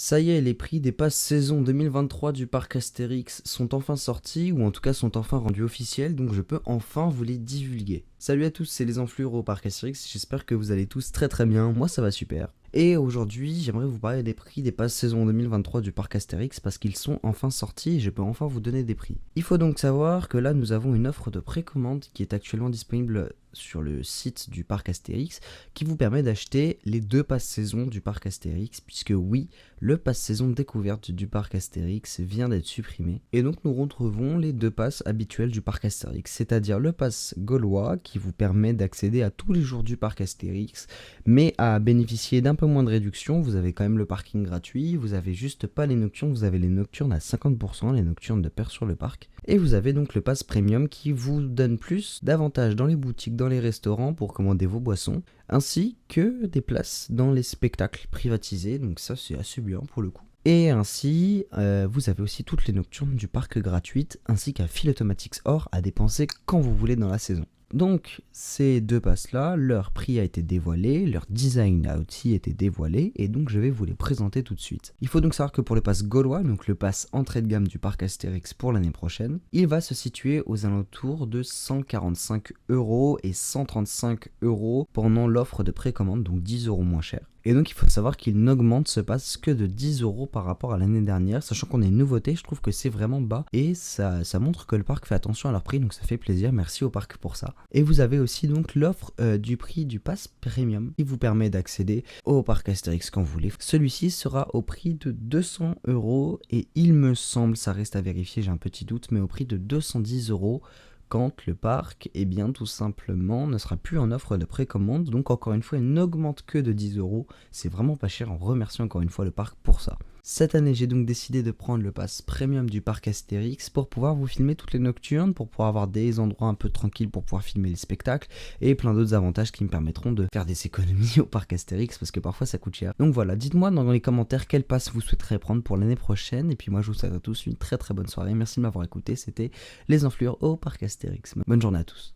Ça y est, les prix des passes saison 2023 du parc Astérix sont enfin sortis, ou en tout cas sont enfin rendus officiels, donc je peux enfin vous les divulguer. Salut à tous, c'est les enflures au parc Astérix, j'espère que vous allez tous très bien, moi ça va super. Et aujourd'hui, j'aimerais vous parler des prix des passes saison 2023 du parc Astérix parce qu'ils sont enfin sortis et je peux enfin vous donner des prix. Il faut donc savoir que là, nous avons une offre de précommande qui est actuellement disponible sur le site du parc Astérix qui vous permet d'acheter les deux passes saison du parc Astérix puisque oui, le pass saison découverte du parc Astérix vient d'être supprimé et donc nous retrouvons les deux passes habituels du parc Astérix, c'est-à-dire le pass gaulois qui vous permet d'accéder à tous les jours du parc Astérix mais à bénéficier d'un peu moins de réduction. Vous avez quand même le parking gratuit, vous avez juste pas les nocturnes, vous avez les nocturnes à 50%, les nocturnes de Peur sur le parc. Et vous avez donc le pass premium qui vous donne plus d'avantages dans les boutiques, dans les restaurants pour commander vos boissons, ainsi que des places dans les spectacles privatisés, donc ça c'est assez bien pour le coup. Et ainsi, vous avez aussi toutes les nocturnes du parc gratuites, ainsi qu'un fil Automatics Or à dépenser quand vous voulez dans la saison. Donc ces deux passes-là, leur prix a été dévoilé, leur design a aussi été dévoilé, et donc je vais vous les présenter tout de suite. Il faut donc savoir que pour le pass gaulois, donc le pass entrée de gamme du parc Astérix pour l'année prochaine, il va se situer aux alentours de 145€ et 135€ pendant l'offre de précommande, donc 10€ moins cher. Et donc il faut savoir qu'il n'augmente ce pass que de 10€ par rapport à l'année dernière, sachant qu'on a une nouveauté, je trouve que c'est vraiment bas, et ça montre que le parc fait attention à leur prix, donc ça fait plaisir, merci au parc pour ça. Et vous avez aussi donc l'offre du prix du pass premium, qui vous permet d'accéder au parc Astérix quand vous voulez. Celui-ci sera au prix de 200€, et il me semble, ça reste à vérifier, j'ai un petit doute, mais au prix de 210€ quand le parc, eh bien tout simplement, ne sera plus en offre de précommande. Donc encore une fois, il n'augmente que de 10€. C'est vraiment pas cher, on remercie encore une fois le parc pour ça. Cette année, j'ai donc décidé de prendre le pass premium du parc Astérix pour pouvoir vous filmer toutes les nocturnes, pour pouvoir avoir des endroits un peu tranquilles pour pouvoir filmer les spectacles et plein d'autres avantages qui me permettront de faire des économies au parc Astérix parce que parfois ça coûte cher. Donc voilà, dites-moi dans les commentaires quel pass vous souhaiterez prendre pour l'année prochaine et puis moi je vous souhaite à tous une très bonne soirée. Merci de m'avoir écouté, c'était les enflures au parc Astérix. Bonne journée à tous.